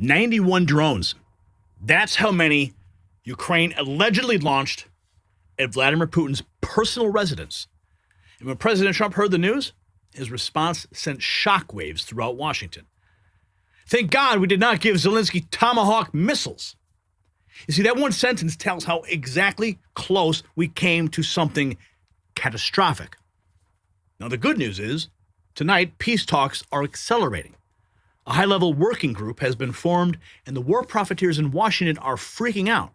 91 drones. That's how many Ukraine allegedly launched at Vladimir Putin's personal residence. And when President Trump heard the news, his response sent shockwaves throughout Washington. Thank God we did not give Zelensky Tomahawk missiles. You see, that one sentence tells how exactly close we came to something catastrophic. Now, the good news is, tonight, peace talks are accelerating. A high-level working group has been formed, and the war profiteers in Washington are freaking out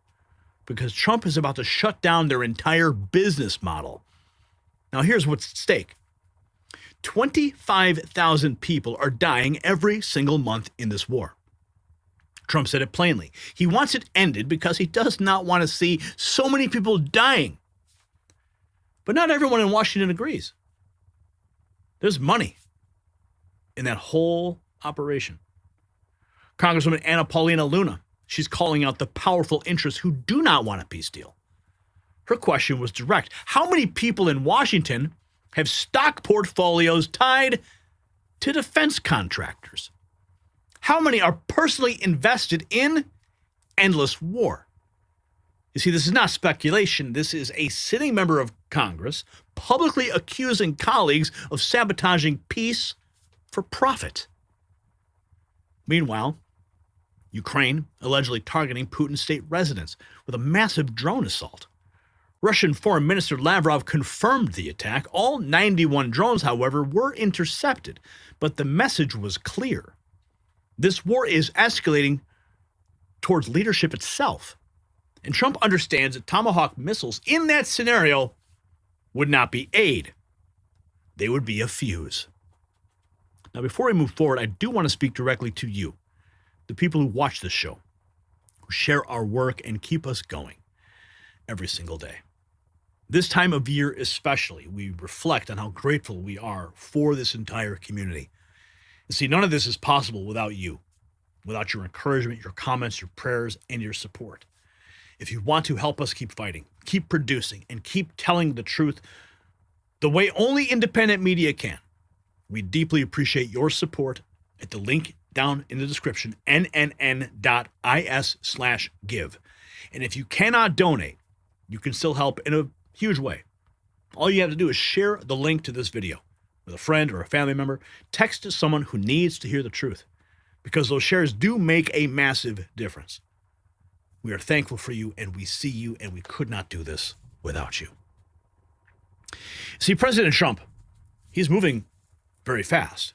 because Trump is about to shut down their entire business model. Now, here's what's at stake. 25,000 people are dying every single month in this war. Trump said it plainly. He wants it ended because he does not want to see so many people dying. But not everyone in Washington agrees. There's money in that whole operation. Congresswoman Anna Paulina Luna, she's calling out the powerful interests who do not want a peace deal. Her question was direct. How many people in Washington have stock portfolios tied to defense contractors? How many are personally invested in endless war? You see, this is not speculation. This is a sitting member of Congress publicly accusing colleagues of sabotaging peace for profit. Meanwhile, Ukraine allegedly targeting Putin's state residence with a massive drone assault. Russian Foreign Minister Lavrov confirmed the attack. All 91 drones, however, were intercepted, but the message was clear. This war is escalating towards leadership itself. And Trump understands that Tomahawk missiles in that scenario would not be aid. They would be a fuse. Now, before we move forward, I do want to speak directly to you, the people who watch this show, who share our work and keep us going every single day. This time of year especially, we reflect on how grateful we are for this entire community. You see, none of this is possible without you, without your encouragement, your comments, your prayers, and your support. If you want to help us keep fighting, keep producing, and keep telling the truth the way only independent media can, we deeply appreciate your support at the link down in the description, nnn.is/give. And if you cannot donate, you can still help in a huge way. All you have to do is share the link to this video with a friend or a family member. Text to someone who needs to hear the truth, because those shares do make a massive difference. We are thankful for you, and we see you, and we could not do this without you. See, President Trump, he's moving very fast.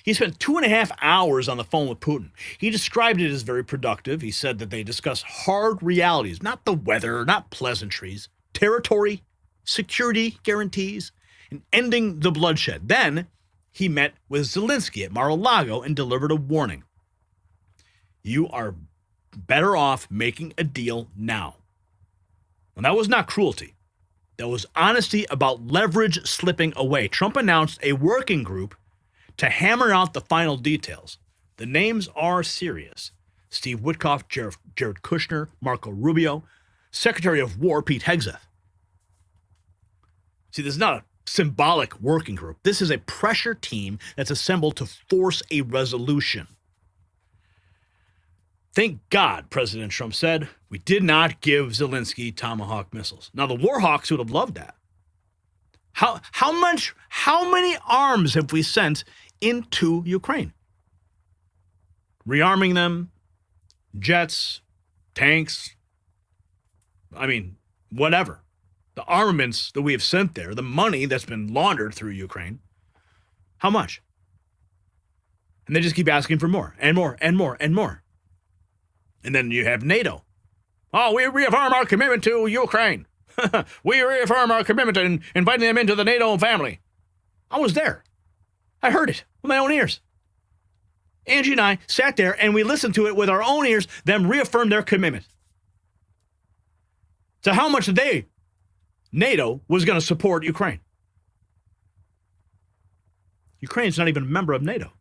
He spent 2.5 hours on the phone with Putin. He described it as very productive. He said that they discussed hard realities, not the weather, not pleasantries, territory, security guarantees, and ending the bloodshed. Then he met with Zelensky at Mar-a-Lago and delivered a warning. You are better off making a deal now. And that was not cruelty. That was honesty about leverage slipping away. Trump announced a working group to hammer out the final details. The names are serious. Steve Witkoff, Jared Kushner, Marco Rubio, Secretary of War Pete Hegseth. See, this is not a symbolic working group. This is a pressure team that's assembled to force a resolution. Thank God, President Trump said, we did not give Zelensky Tomahawk missiles. Now, the Warhawks would have loved that. How many arms have we sent into Ukraine? Rearming them, jets, tanks, whatever. The armaments that we have sent there, the money that's been laundered through Ukraine, how much? And they just keep asking for more and more and more and more. And then you have NATO. Oh, we reaffirm our commitment to Ukraine. We reaffirm our commitment to inviting them into the NATO family. I was there. I heard it with my own ears. Angie and I sat there and we listened to it with our own ears, them reaffirm their commitment. So how much NATO was going to support Ukraine? Ukraine's not even a member of NATO.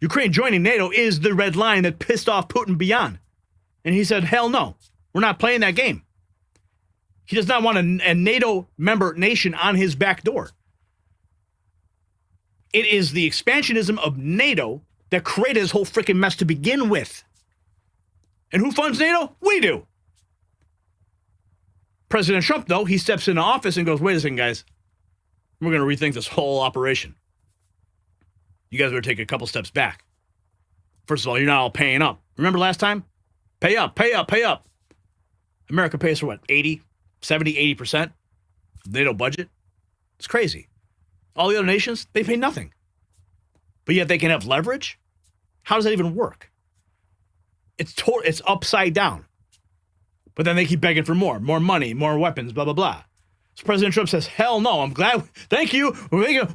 Ukraine joining NATO is the red line that pissed off Putin beyond. And he said, hell no, we're not playing that game. He does not want a NATO member nation on his back door. It is the expansionism of NATO that created this whole freaking mess to begin with. And who funds NATO? We do. President Trump, though, he steps into office and goes, wait a second, guys. We're going to rethink this whole operation. You guys better take a couple steps back. First of all, you're not all paying up. Remember last time? Pay up, pay up, pay up. America pays for what, 80, 70, 80% of the NATO budget? It's crazy. All the other nations, they pay nothing. But yet they can have leverage? How does that even work? It's upside down. But then they keep begging for more money, more weapons, blah, blah, blah. So President Trump says, hell no, I'm glad. Thank you.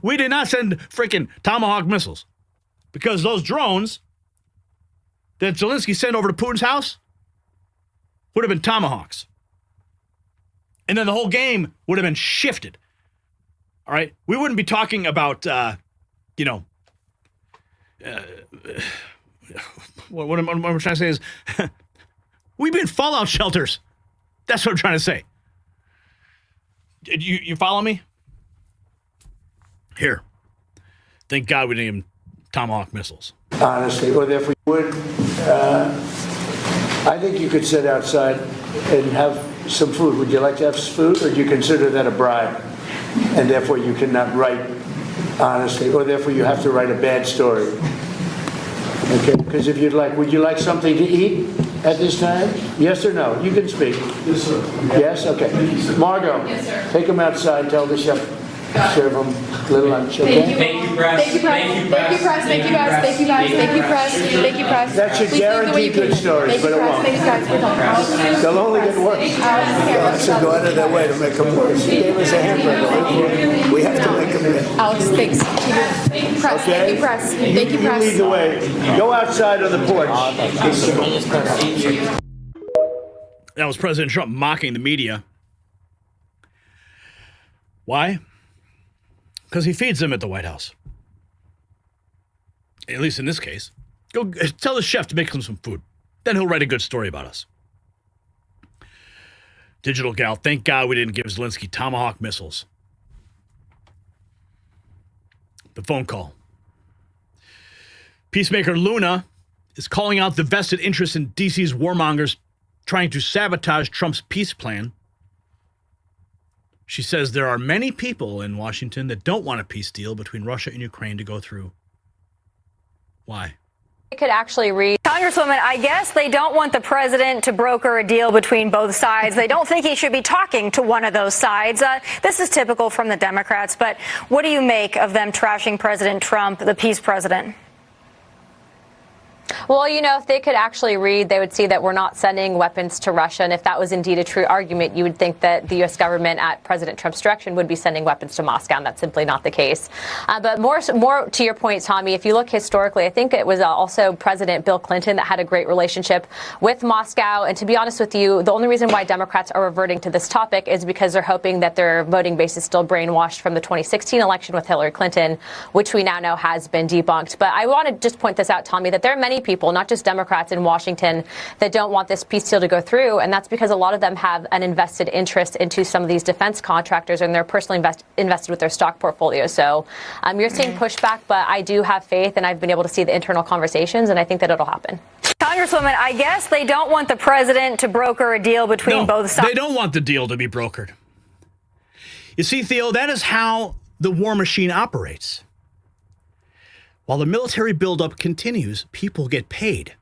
We did not send freaking Tomahawk missiles. Because those drones that Zelensky sent over to Putin's house would have been Tomahawks. And then the whole game would have been shifted. All right? We wouldn't be talking about, what I'm trying to say is, we've been fallout shelters. That's what I'm trying to say. You follow me? Here. Thank God we didn't give them Tomahawk missiles. Honestly, or therefore you would. I think you could sit outside and have some food. Would you like to have food, or do you consider that a bribe? And therefore you cannot write honestly, or therefore you have to write a bad story. Okay, because if you'd like, would you like something to eat at this time? Yes or no? You can speak. Yes, sir. Yes? Okay. Margot, yes, sir. take them outside, tell the chef, serve them a little lunch, okay? Thank you, press. Thank you, press. Thank you, press. Thank you, guys. Thank you, guys. Thank you, press. Thank you, press. That should guarantee good stories, but it won't. Thank you, guys. They'll only get worse. Alex, So go out of their way to make them worse. He gave us a hamburger. We have to make them in. Alex, thanks. Press. Okay? Thank you, press. Thank you, You press. lead the way. Go outside on the porch. That was President Trump mocking the media. Why? Because he feeds them at the White House. At least in this case. Go tell the chef to make him some food. Then he'll write a good story about us. Digital Gal, thank God we didn't give Zelensky Tomahawk missiles. The phone call. Peacemaker Luna is calling out the vested interest in DC's warmongers trying to sabotage Trump's peace plan. She says there are many people in Washington that don't want a peace deal between Russia and Ukraine to go through. Why? I could actually read. Congresswoman, I guess they don't want the president to broker a deal between both sides. They don't think he should be talking to one of those sides. This is typical from the Democrats, but what do you make of them trashing President Trump, the peace president? Well, you know, if they could actually read, they would see that we're not sending weapons to Russia. And if that was indeed a true argument, you would think that the U.S. government at President Trump's direction would be sending weapons to Moscow. And that's simply not the case. But more to your point, Tommy, if you look historically, I think it was also President Bill Clinton that had a great relationship with Moscow. And to be honest with you, the only reason why Democrats are reverting to this topic is because they're hoping that their voting base is still brainwashed from the 2016 election with Hillary Clinton, which we now know has been debunked. But I want to just point this out, Tommy, that there are many people, not just Democrats in Washington, that don't want this peace deal to go through. And that's because a lot of them have an invested interest into some of these defense contractors, and they're personally invested with their stock portfolio. So you're seeing pushback, but I do have faith, and I've been able to see the internal conversations, and I think that it'll happen. Congresswoman, I guess they don't want the president to broker a deal between both sides. They don't want the deal to be brokered. You see, Theo, that is how the war machine operates. While the military buildup continues, people get paid.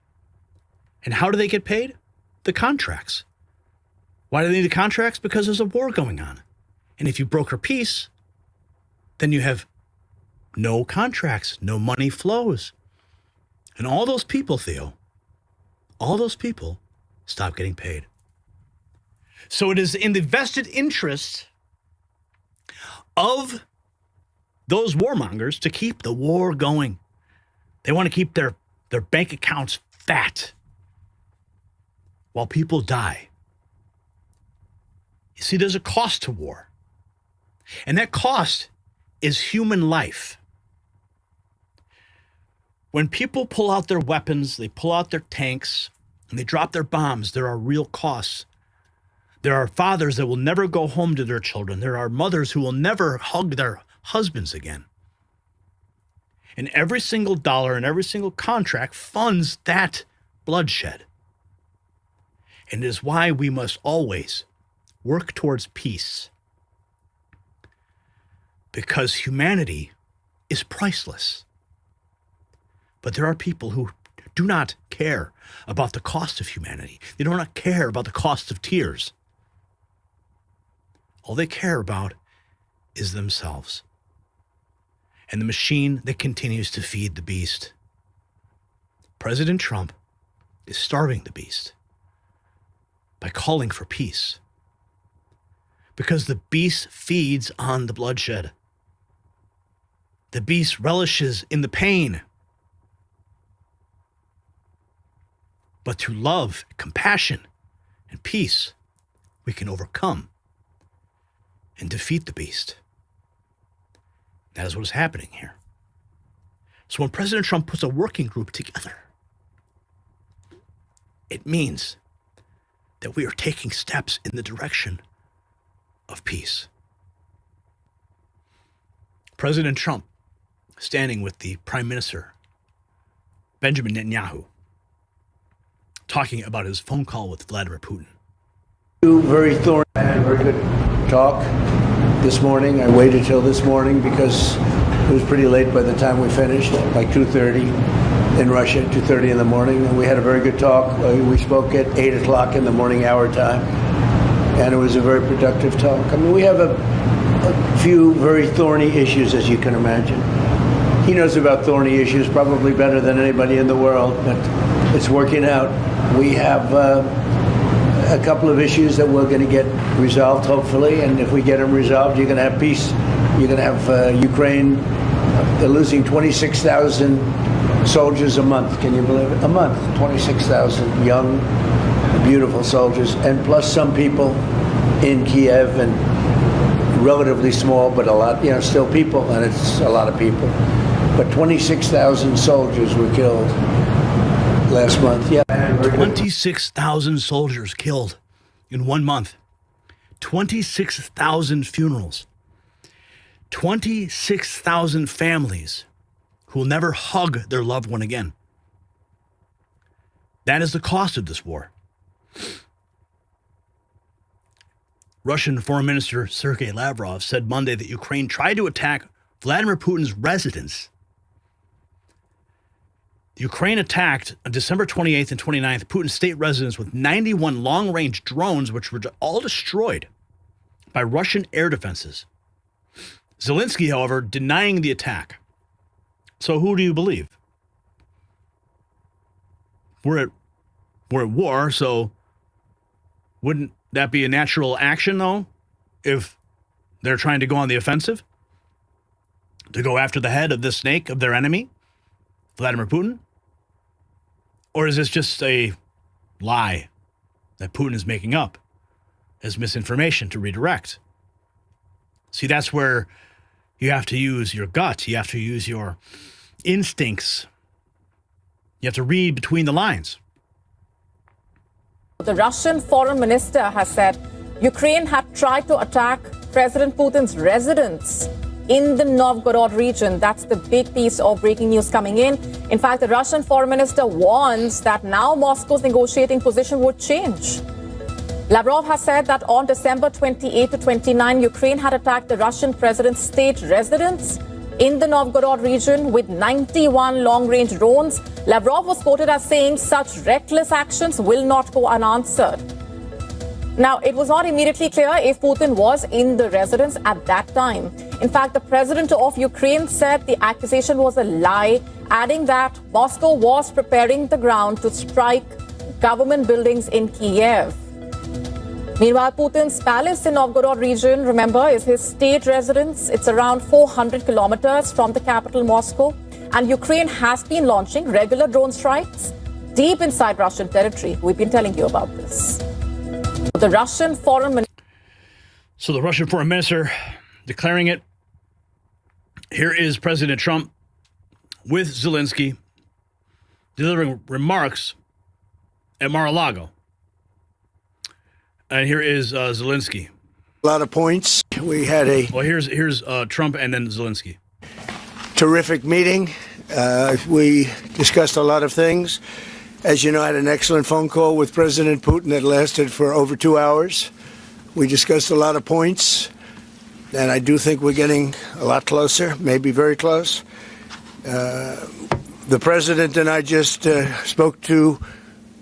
And how do they get paid? The contracts. Why do they need the contracts? Because there's a war going on. And if you broker peace, then you have no contracts, no money flows. And all those people, Theo, all those people stop getting paid. So it is in the vested interest of those warmongers to keep the war going. They want to keep their bank accounts fat while people die. You see, there's a cost to war. And that cost is human life. When people pull out their weapons, they pull out their tanks, and they drop their bombs, there are real costs. There are fathers that will never go home to their children. There are mothers who will never hug their husbands again. And every single dollar and every single contract funds that bloodshed. And it is why we must always work towards peace. Because humanity is priceless. But there are people who do not care about the cost of humanity. They do not care about the cost of tears. All they care about is themselves and the machine that continues to feed the beast. President Trump is starving the beast by calling for peace because the beast feeds on the bloodshed. The beast relishes in the pain. But through love, compassion, and peace, we can overcome and defeat the beast. That is what is happening here. So when President Trump puts a working group together, it means that we are taking steps in the direction of peace. President Trump, standing with the Prime Minister, Benjamin Netanyahu, talking about his phone call with Vladimir Putin. Two very thorny, very good talk this morning. I waited till this morning because it was pretty late by the time we finished, like 2:30 in Russia, 2:30 in the morning. And we had a very good talk. We spoke at 8 o'clock in the morning our time. And it was a very productive talk. I mean, we have a few very thorny issues, as you can imagine. He knows about thorny issues probably better than anybody in the world, but it's working out. We have a couple of issues that we're going to get resolved, hopefully, and if we get them resolved, you're going to have peace. You're going to have Ukraine. They're losing 26,000 soldiers a month. Can you believe it? A month. 26,000 young, beautiful soldiers, and plus some people in Kiev, and relatively small, but a lot, still people, and it's a lot of people. But 26,000 soldiers were killed last month. Yeah. 26,000 soldiers killed in 1 month. 26,000 funerals. 26,000 families who will never hug their loved one again. That is the cost of this war. Russian Foreign Minister Sergei Lavrov said Monday that Ukraine tried to attack Vladimir Putin's residence. Ukraine attacked on December 28th and 29th Putin's state residence with 91 long-range drones, which were all destroyed by Russian air defenses. Zelensky, however, denying the attack. So who do you believe? We're at war, so wouldn't that be a natural action, though, if they're trying to go on the offensive? To go after the head of the snake of their enemy, Vladimir Putin? Or is this just a lie that Putin is making up as misinformation to redirect? See, that's where you have to use your gut. You have to use your instincts. You have to read between the lines. The Russian foreign minister has said Ukraine had tried to attack President Putin's residence in the Novgorod region. That's the big piece of breaking news coming in. In fact, the Russian foreign minister warns that now Moscow's negotiating position would change. Lavrov has said that on December 28 to 29, Ukraine had attacked the Russian president's state residence in the Novgorod region with 91 long-range drones. Lavrov was quoted as saying such reckless actions will not go unanswered. Now, it was not immediately clear if Putin was in the residence at that time. In fact, the president of Ukraine said the accusation was a lie, adding that Moscow was preparing the ground to strike government buildings in Kiev. Meanwhile, Putin's palace in Novgorod region, remember, is his state residence. It's around 400 kilometers from the capital, Moscow. And Ukraine has been launching regular drone strikes deep inside Russian territory. We've been telling you about this. The Russian foreign minister. So the Russian foreign minister declaring it. Here is President Trump with Zelensky delivering remarks at Mar-a-Lago. And here is Zelensky. A lot of points. We had a Well, here's Trump and then Zelensky. terrific meeting. We discussed a lot of things. As you know, I had an excellent phone call with President Putin that lasted for over 2 hours. We discussed a lot of points, and I do think we're getting a lot closer, maybe very close. The President and I just spoke to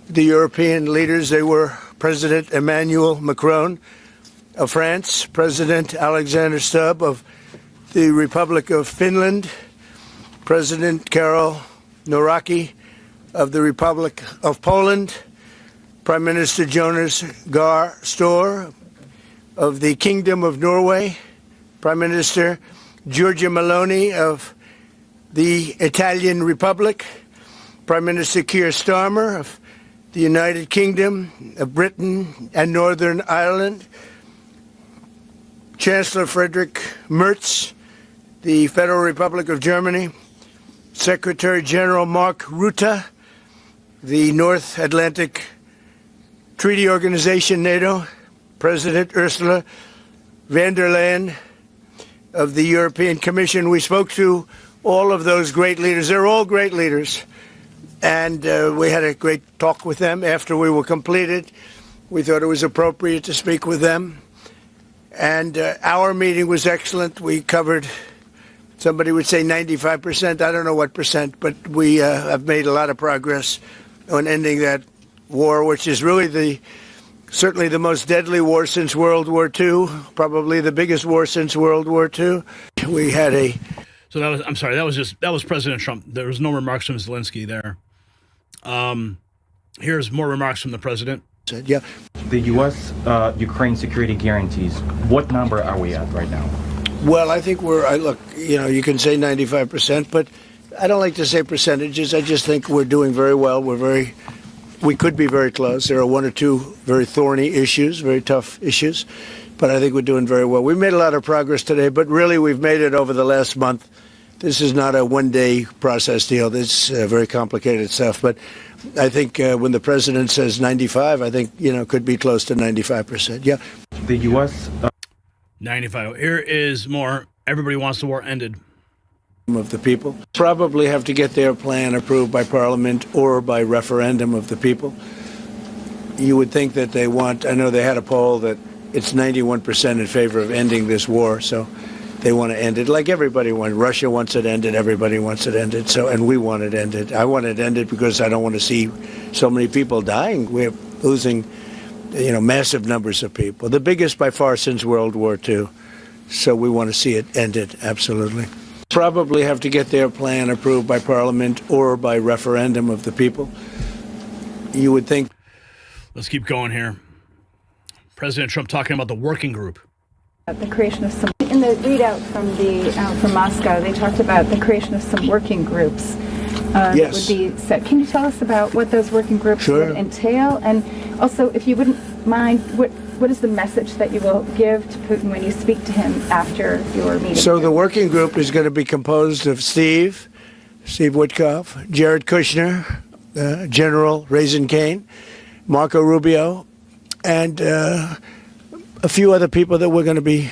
the European leaders. They were President Emmanuel Macron of France, President Alexander Stubb of the Republic of Finland, President Karol Nawrocki of the Republic of Poland, Prime Minister Jonas Gahr Store of the Kingdom of Norway, Prime Minister Giorgia Meloni of the Italian Republic, Prime Minister Keir Starmer of the United Kingdom of Britain and Northern Ireland, Chancellor Friedrich Merz, the Federal Republic of Germany, Secretary General Mark Rutte, the North Atlantic Treaty Organization, NATO, President Ursula von der Leyen of the European Commission. We spoke to all of those great leaders. They're all great leaders. And we had a great talk with them after we were completed. We thought it was appropriate to speak with them. And our meeting was excellent. We covered, somebody would say 95%. I don't know what percent, but we have made a lot of progress on ending that war, which is really certainly the most deadly war since World War II, probably the biggest war since World War II. We had a... So that was, I'm sorry, that was President Trump. There was no remarks from Zelensky there. Here's more remarks from the president. Yeah. The U.S. Ukraine security guarantees, what number are we at right now? Well, I think look, you can say 95%, but I don't like to say percentages. I just think we're doing very well. We could be very close. There are one or two very thorny issues, very tough issues, but I think we're doing very well. We made a lot of progress today, but really we've made it over the last month. This is not a one-day process deal. This is very complicated stuff, but I think when the president says 95, I think, could be close to 95%. Yeah. The U.S. 95. Here is more. Everybody wants the war ended. Of the people probably have to get their plan approved by Parliament or by referendum of the people. You would think that they want, I know they had a poll that it's 91% in favor of ending this war, so they want to end it like everybody wants. Russia wants it ended, everybody wants it ended, and we want it ended. I want it ended because I don't want to see so many people dying. We're losing, massive numbers of people, the biggest by far since World War II. So we want to see it ended, absolutely. Probably have to get their plan approved by Parliament or by referendum of the people. You would think. Let's keep going here. President Trump talking about the working group. The creation of some, in the readout from Moscow, they talked about the creation of some working groups. Yes. That would be set. Can you tell us about what those working groups would entail? And also, if you wouldn't mind, what is the message that you will give to Putin when you speak to him after your meeting? So the working group is going to be composed of Steve Witkoff, Jared Kushner, General Raisin Kane, Marco Rubio, and a few other people that we're going to be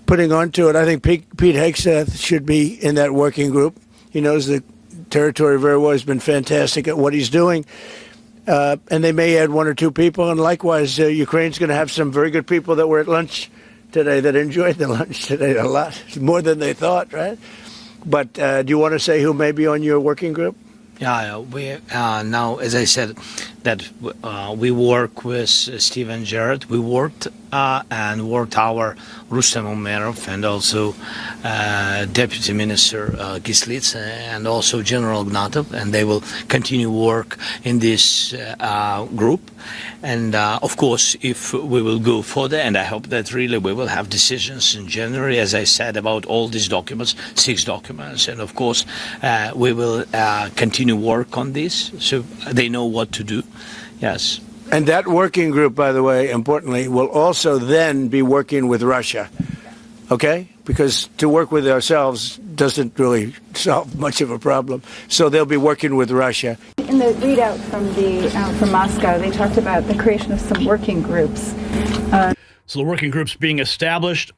putting onto it. I think Pete Hegseth should be in that working group. He knows the territory very well. He's been fantastic at what he's doing. And they may add one or two people. And likewise, Ukraine's going to have some very good people that were at lunch today that enjoyed the lunch today a lot, more than they thought, right? But do you want to say who may be on your working group? Yeah, we now, as I said, that we work with Steve and Jared. We worked our Rustem Umerov and also Deputy Minister Gislitz and also General Ignatov, and they will continue work in this group. And of course, if we will go further, and I hope that really we will have decisions in January, as I said, about all these documents, 6 documents, and of course, we will continue work on this, so they know what to do. Yes. And that working group, by the way, importantly, will also then be working with Russia, okay? Because to work with ourselves doesn't really solve much of a problem. So they'll be working with Russia. In the readout from Moscow, they talked about the creation of some working groups. So the working group's being established.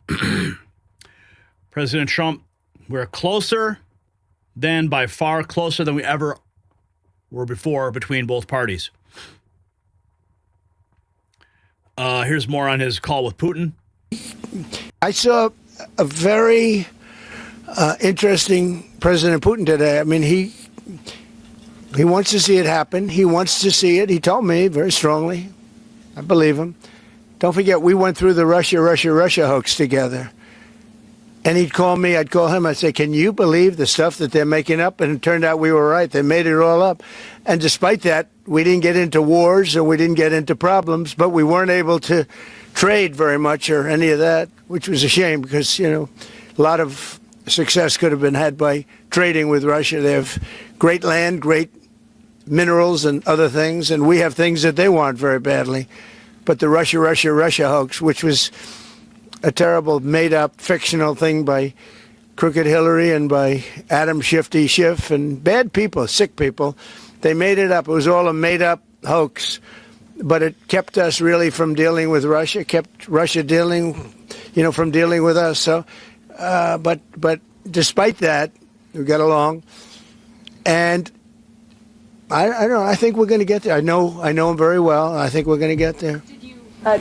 President Trump, we're closer than by far closer than we ever were before between both parties. Here's more on his call with Putin. I saw a very interesting President Putin today. I mean, he wants to see it happen. He wants to see it. He told me very strongly. I believe him. Don't forget, we went through the Russia hoax together. And he'd call me, I'd call him, I'd say, can you believe the stuff that they're making up? And it turned out we were right. They made it all up. And despite that, we didn't get into wars and we didn't get into problems, but we weren't able to trade very much or any of that, which was a shame because, you know, a lot of success could have been had by trading with Russia. They have great land, great minerals and other things, and we have things that they want very badly. But the Russia hoax, which was a terrible, made-up, fictional thing by Crooked Hillary and by Adam Shifty Schiff and bad people, sick people. They made it up. It was all a made-up hoax. But it kept us really from dealing with Russia, kept Russia dealing, you know, from dealing with us. So, but despite that, we got along. And I don't know, I think we're going to get there. I know him very well. I think we're going to get there.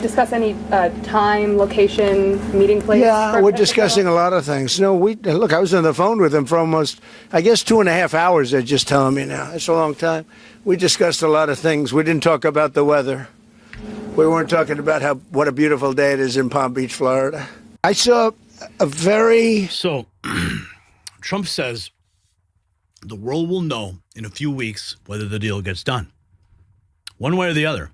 Discuss any time, location, meeting place? Yeah, we're discussing a lot of things. No, look, I was on the phone with him for almost, I guess, 2.5 hours. They're just telling me now. It's a long time. We discussed a lot of things. We didn't talk about the weather. We weren't talking about what a beautiful day it is in Palm Beach, Florida. I saw a very... So, Trump says the world will know in a few weeks whether the deal gets done. One way or the other.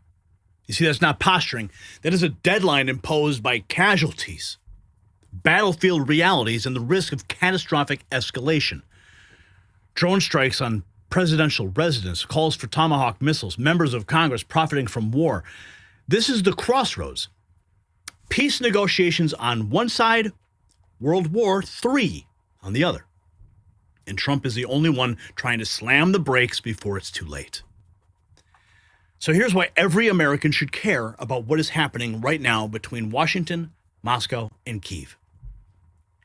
You see, that's not posturing. That is a deadline imposed by casualties, battlefield realities, and the risk of catastrophic escalation. Drone strikes on presidential residence, calls for Tomahawk missiles, members of Congress profiting from war. This is the crossroads. Peace negotiations on one side, World War III on the other. And Trump is the only one trying to slam the brakes before it's too late. So here's why every American should care about what is happening right now between Washington, Moscow, and Kyiv.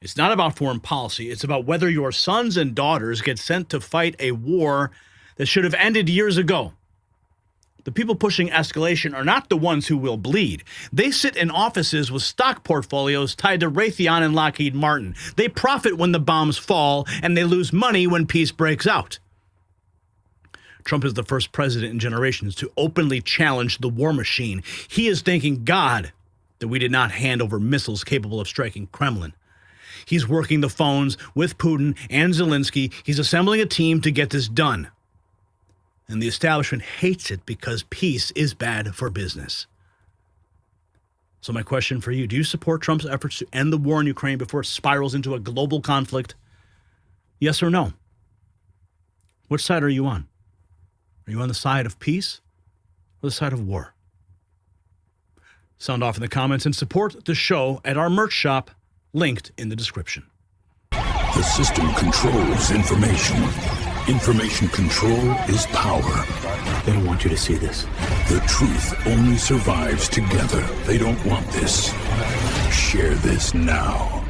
It's not about foreign policy. It's about whether your sons and daughters get sent to fight a war that should have ended years ago. The people pushing escalation are not the ones who will bleed. They sit in offices with stock portfolios tied to Raytheon and Lockheed Martin. They profit when the bombs fall, and they lose money when peace breaks out. Trump is the first president in generations to openly challenge the war machine. He is thanking God that we did not hand over missiles capable of striking Kremlin. He's working the phones with Putin and Zelensky. He's assembling a team to get this done. And the establishment hates it because peace is bad for business. So my question for you, do you support Trump's efforts to end the war in Ukraine before it spirals into a global conflict? Yes or no? Which side are you on? Are you on the side of peace or the side of war? Sound off in the comments and support the show at our merch shop, linked in the description. The system controls information. Information control is power. They don't want you to see this. The truth only survives together. They don't want this. Share this now.